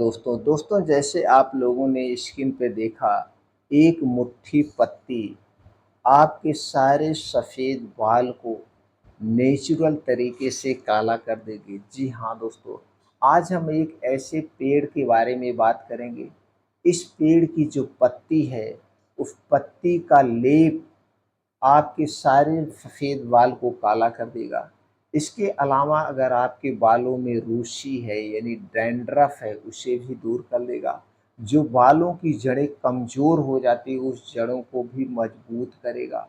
दोस्तों जैसे आप लोगों ने स्क्रीन पे देखा, एक मुट्ठी पत्ती आपके सारे सफ़ेद बाल को नेचुरल तरीके से काला कर देगी। जी हाँ दोस्तों, आज हम एक ऐसे पेड़ के बारे में बात करेंगे। इस पेड़ की जो पत्ती है, उस पत्ती का लेप आपके सारे सफ़ेद बाल को काला कर देगा। इसके अलावा अगर आपके बालों में रूसी है यानी डैंड्रफ है, उसे भी दूर कर देगा। जो बालों की जड़ें कमज़ोर हो जाती है, उस जड़ों को भी मजबूत करेगा।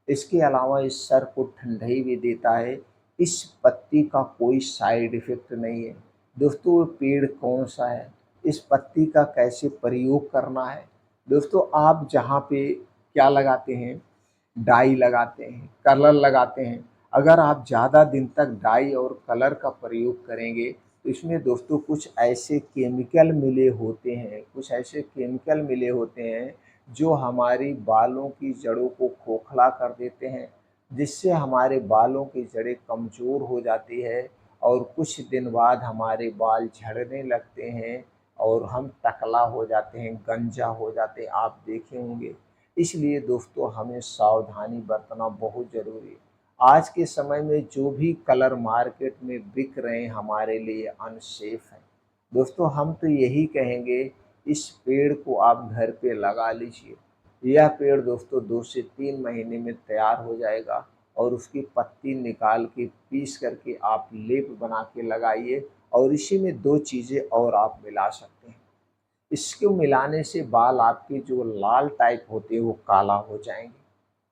इसके अलावा इस सर को ठंडाई भी देता है। इस पत्ती का कोई साइड इफ़ेक्ट नहीं है। दोस्तों वो पेड़ कौन-सा है? इस पत्ती का कैसे प्रयोग करना है? दोस्तों आप जहाँ पे क्या लगाते हैं, डाई लगाते हैं, कलर लगाते हैं। अगर आप ज़्यादा दिन तक डाई और कलर का प्रयोग करेंगे, तो इसमें दोस्तों कुछ ऐसे केमिकल मिले होते हैं, जो हमारी बालों की जड़ों को खोखला कर देते हैं, जिससे हमारे बालों की जड़ें कमज़ोर हो जाती है और कुछ दिन बाद हमारे बाल झड़ने लगते हैं और हम टकला हो जाते हैं, गंजा हो जाते हैं, आप देखे होंगे। इसलिए दोस्तों हमें सावधानी बरतना बहुत ज़रूरी है। आज के समय में जो भी कलर मार्केट में बिक रहे हैं हमारे लिए अनसेफ है। दोस्तों हम तो यही कहेंगे, इस पेड़ को आप घर पे लगा लीजिए। यह पेड़ दोस्तों 2 से 3 महीने में तैयार हो जाएगा और उसकी पत्ती निकाल के पीस करके आप लेप बना के लगाइए और इसी में 2 चीज़ें और आप मिला सकते हैं। इसको मिलाने से बाल आपके जो लाल टाइप होते हैं वो काला हो जाएँगे।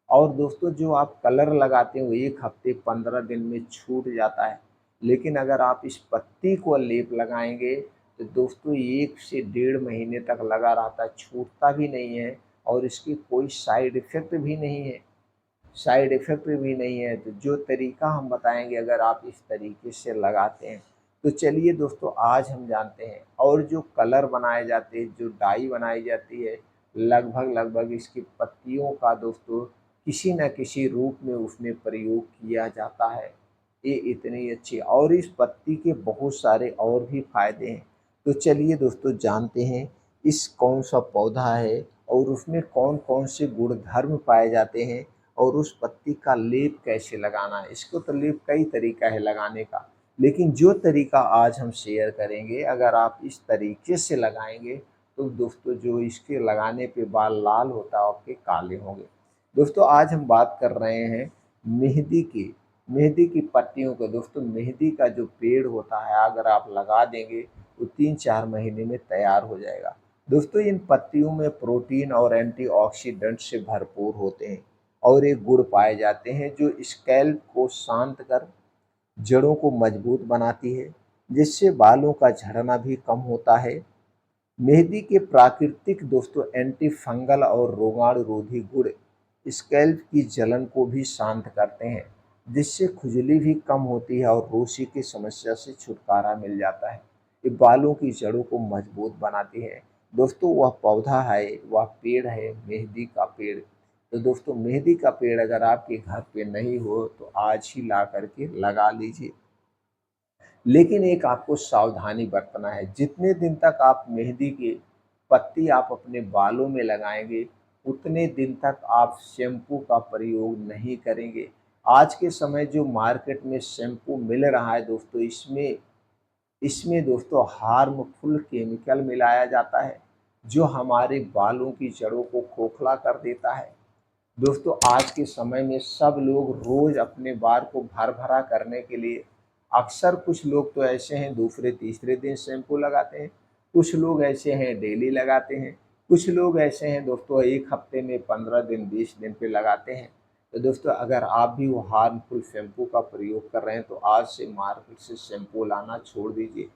और दोस्तों जो आप कलर लगाते हैं वो 1 हफ्ते 15 दिन में छूट जाता है। लेकिन अगर आप इस पत्ती को लेप लगाएँगे तो दोस्तों 1 से डेढ़ महीने तक लगा रहता है, छूटता भी नहीं है और इसकी कोई साइड इफ़ेक्ट भी नहीं है। तो जो तरीका हम बताएँगे, अगर आप इस तरीके से लगाते हैं, तो चलिए दोस्तों आज हम जानते हैं। और जो कलर बनाए जाते हैं, जो डाई बनाई जाती है, लगभग इसकी पत्तियों का दोस्तों किसी न किसी रूप में उसमें प्रयोग किया जाता है। ये इतनी अच्छी और इस पत्ती के बहुत सारे और भी फ़ायदे हैं। तो चलिए दोस्तों जानते हैं इस कौन-सा पौधा है और उसमें कौन-कौन से गुणधर्म पाए जाते हैं और उस पत्ती का लेप कैसे लगाना है। इसको तो लेप कई तरीका है लगाने का, लेकिन जो तरीका आज हम शेयर करेंगे, अगर आप इस तरीके से लगाएँगे तो दोस्तों जो इसके लगाने पे बाल लाल होता है, आपके काले होंगे। दोस्तों आज हम बात कर रहे हैं मेहंदी की। मेहंदी की पत्तियों को। दोस्तों मेहंदी का जो पेड़ होता है, अगर आप लगा देंगे तो 3-4 महीने में तैयार हो जाएगा। दोस्तों इन पत्तियों में प्रोटीन और एंटीऑक्सीडेंट से भरपूर होते हैं और एक गुण पाए जाते हैं जो स्कैल्प को शांत कर जड़ों को मजबूत बनाती है, जिससे बालों का झड़ना भी कम होता है। मेहंदी के प्राकृतिक दोस्तों एंटी फंगल और रोगाणुरोधी गुण स्कैल्प की जलन को भी शांत करते हैं, जिससे खुजली भी कम होती है और रूसी की समस्या से छुटकारा मिल जाता है। ये बालों की जड़ों को मजबूत बनाती है। दोस्तों वह पौधा है, वह पेड़ है मेहंदी का पेड़। तो दोस्तों मेहंदी का पेड़ अगर आपके घर पे नहीं हो तो आज ही ला करके लगा लीजिए। लेकिन एक आपको सावधानी बरतना है, जितने दिन तक आप मेहंदी की पत्ती आप अपने बालों में लगाएँगे, उतने दिन तक आप शैम्पू का प्रयोग नहीं करेंगे। आज के समय जो मार्केट में शैम्पू मिल रहा है दोस्तों, इसमें इसमें दोस्तों हार्मफुल केमिकल मिलाया जाता है, जो हमारे बालों की जड़ों को खोखला कर देता है। दोस्तों आज के समय में सब लोग रोज़ अपने बाल को भर-भरा करने के लिए अक्सर कुछ लोग तो ऐसे हैं दूसरे तीसरे दिन शैम्पू लगाते हैं, कुछ लोग ऐसे हैं डेली लगाते हैं, कुछ लोग ऐसे हैं दोस्तों 1 हफ्ते में 15 दिन 20 दिन पे लगाते हैं। तो दोस्तों अगर आप भी वो हार्मफुल शैम्पू का प्रयोग कर रहे हैं तो आज से मार्केट से शैम्पू लाना छोड़ दीजिए।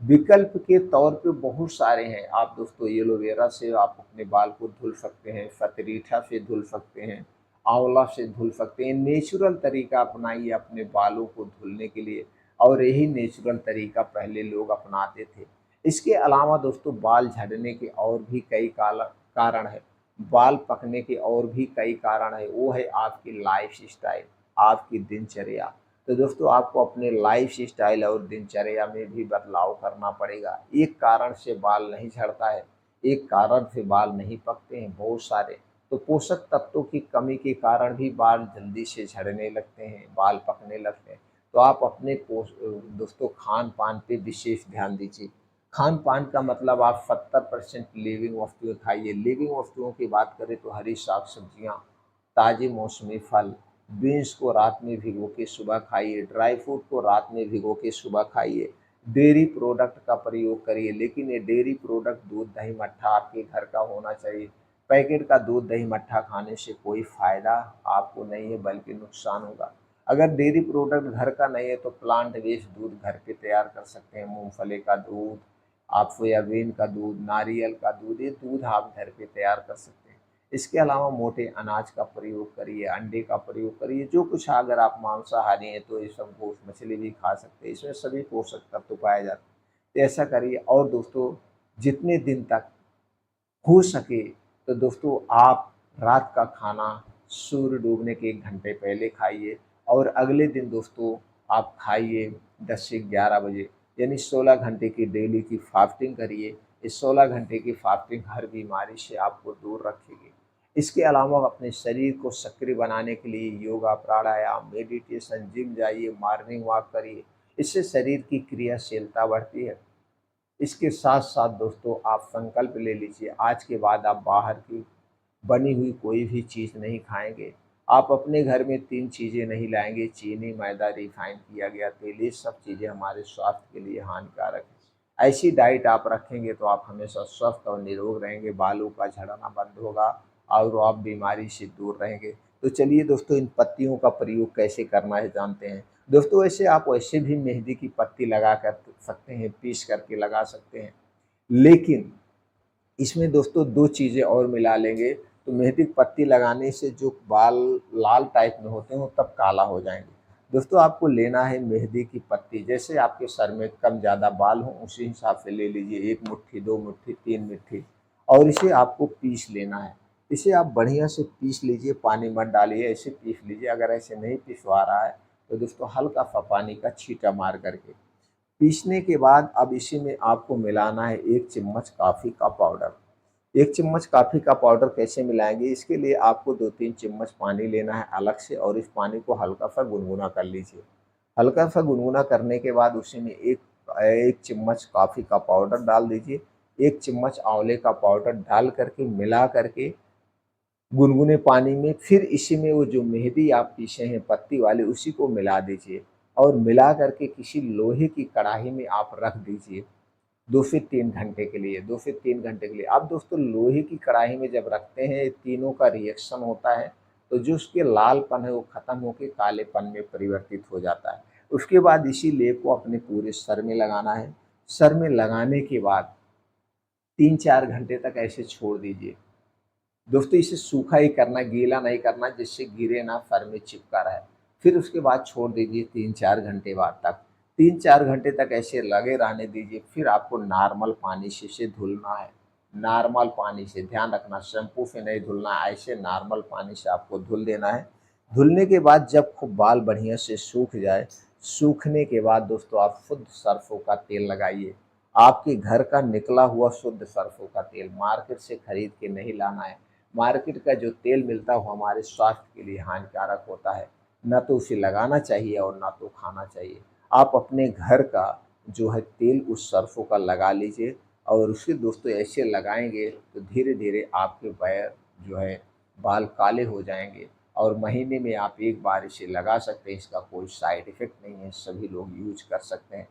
विकल्प के तौर पे बहुत सारे हैं। आप दोस्तों एलोवेरा से आप अपने बाल को धुल सकते हैं, फतरीठा से धुल सकते हैं, आंवला से धुल सकते हैं। नेचुरल तरीका अपनाइए अपने बालों को धुलने के लिए और यही नेचुरल तरीका पहले लोग अपनाते थे। इसके अलावा दोस्तों बाल झड़ने के और भी कई काला कारण हैं। बाल पकने के और भी कई कारण हैं। वो है आपकी लाइफ़स्टाइल, आपकी दिनचर्या। तो दोस्तों आपको अपने लाइफ स्टाइल और दिनचर्या में भी बदलाव करना पड़ेगा। एक कारण से बाल नहीं झड़ता है, एक कारण से बाल नहीं पकते हैं बहुत सारे। तो पोषक तत्वों की कमी के कारण भी बाल जल्दी से झड़ने लगते हैं, बाल पकने लगते हैं। तो आप अपने दोस्तों खान-पान पे विशेष ध्यान दीजिए। खान-पान का मतलब आप 70% लिविंग वस्तुएँ खाइए। लिविंग वस्तुओं की बात करें तो हरी साग-सब्जियाँ, ताज़े मौसमी फल, बीन्स को रात में भिगो के सुबह खाइए, ड्राई फ्रूट को रात में भिगो के सुबह खाइए। डेयरी प्रोडक्ट का प्रयोग करिए, लेकिन ये डेयरी प्रोडक्ट दूध, दही, मट्ठा आपके घर का होना चाहिए। पैकेट का दूध, दही, मट्ठा खाने से कोई फ़ायदा आपको नहीं है बल्कि नुकसान होगा। अगर डेयरी प्रोडक्ट घर का नहीं है तो प्लांट बेस्ड दूध घर पे तैयार कर सकते हैं। मूँगफली का दूध, आप सोयाबीन का दूध, नारियल का दूध, ये दूध आप घर पे तैयार कर सकते हैं। इसके अलावा मोटे अनाज का प्रयोग करिए, अंडे का प्रयोग करिए, जो कुछ अगर आप मांसाहारी हैं तो ये सब गोश्त, मछली भी खा सकते हैं, इसमें सभी पोषक तत्व पाए जाते हैं। तो ऐसा करिए। और दोस्तों जितने दिन तक हो सके तो दोस्तों आप रात का खाना सूर्य डूबने के 1 घंटे पहले खाइए और अगले दिन दोस्तों आप खाइए 10 से 11 बजे, यानी 16 घंटे की डेली की फास्टिंग करिए। इस 16 घंटे की फास्टिंग हर बीमारी से आपको दूर रखेगी। इसके अलावा अपने शरीर को सक्रिय बनाने के लिए योगा, प्राणायाम, मेडिटेशन, जिम जाइए, मॉर्निंग वॉक करिए। इससे शरीर की क्रियाशीलता बढ़ती है। इसके साथ-साथ दोस्तों आप संकल्प ले लीजिए, आज के बाद आप बाहर की बनी हुई कोई भी चीज़ नहीं खाएँगे। आप अपने घर में 3 चीज़ें नहीं लाएँगे, चीनी, मैदा, रिफाइन किया गया तेल, ये सब चीज़ें हमारे स्वास्थ्य के लिए हानिकारक हैं। ऐसी डाइट आप रखेंगे तो आप हमेशा स्वस्थ और निरोग रहेंगे, बालों का झड़ना बंद होगा और आप बीमारी से दूर रहेंगे। तो चलिए दोस्तों इन पत्तियों का प्रयोग कैसे करना है जानते हैं। दोस्तों वैसे भी मेहंदी की पत्ती लगा कर सकते हैं, पीस करके लगा सकते हैं। लेकिन इसमें दोस्तों 2 चीज़ें और मिला लेंगे तो मेहंदी की पत्ती लगाने से जो बाल लाल टाइप में होते हैं वो तब काला हो जाएँगे। दोस्तों आपको लेना है मेहंदी की पत्ती, जैसे आपके सर में कम ज़्यादा बाल हों उसी हिसाब से ले लीजिए, 1 मुट्ठी, 2 मुट्ठी, 3 मुट्ठी, और इसे आपको पीस लेना है। इसे आप बढ़िया से पीस लीजिए, पानी मत डालिए, ऐसे पीस लीजिए। अगर ऐसे नहीं पिसवा रहा है तो दोस्तों हल्का सा पानी का छींटा मार करके पीसने के बाद अब इसी में आपको मिलाना है 1 चम्मच कॉफ़ी का पाउडर। 1 चम्मच कॉफ़ी का पाउडर कैसे मिलाएँगे, इसके लिए आपको 2-3 चम्मच पानी लेना है अलग से और इस पानी को हल्का-सा गुनगुना कर लीजिए। हल्का-सा गुनगुना करने के बाद उसी में 1 चम्मच कॉफ़ी का पाउडर डाल दीजिए, 1 चम्मच आंवले का पाउडर डाल कर के मिला करके गुनगुने पानी में फिर इसी में वो जो मेहंदी आप पीसे हैं पत्ती वाली उसी को मिला दीजिए और मिला करके किसी लोहे की कढ़ाई में आप रख दीजिए 2 से 3 घंटे के लिए, 2 से 3 घंटे के लिए। अब दोस्तों लोहे की कढ़ाई में जब रखते हैं तीनों का रिएक्शन होता है तो जो उसके लालपन है वो ख़त्म होके कालेपन में परिवर्तित हो जाता है। उसके बाद इसी लेप को अपने पूरे सर में लगाना है। सर में लगाने के बाद 3-4 घंटे तक ऐसे छोड़ दीजिए। दोस्तों इसे सूखा ही करना, गीला नहीं करना जिससे गिरे ना, सर में चिपका रहे। फिर उसके बाद छोड़ दीजिए 3-4 घंटे बाद तक। 3-4 घंटे तक ऐसे लगे रहने दीजिए। फिर आपको नॉर्मल पानी से इसे धुलना है। नॉर्मल पानी से, ध्यान रखना शैम्पू से नहीं धुलना, ऐसे नॉर्मल पानी से आपको धुल देना है। धुलने के बाद जब खूब बाल बढ़िया से सूख जाए, सूखने के बाद दोस्तों आप शुद्ध सरसों का तेल लगाइए। आपके घर का निकला हुआ शुद्ध सरसों का तेल, मार्केट से खरीद के नहीं लाना है। मार्केट का जो तेल मिलता है वो हमारे स्वास्थ्य के लिए हानिकारक होता है। ना तो उसे लगाना चाहिए और ना तो खाना चाहिए। आप अपने घर का जो है तेल उस सरसों का लगा लीजिए और उसे दोस्तों ऐसे लगाएँगे तो धीरे-धीरे आपके जो है बाल काले हो जाएँगे और महीने में आप 1 बार इसे लगा सकते हैं। इसका कोई साइड इफ़ेक्ट नहीं है, सभी लोग यूज़ कर सकते हैं।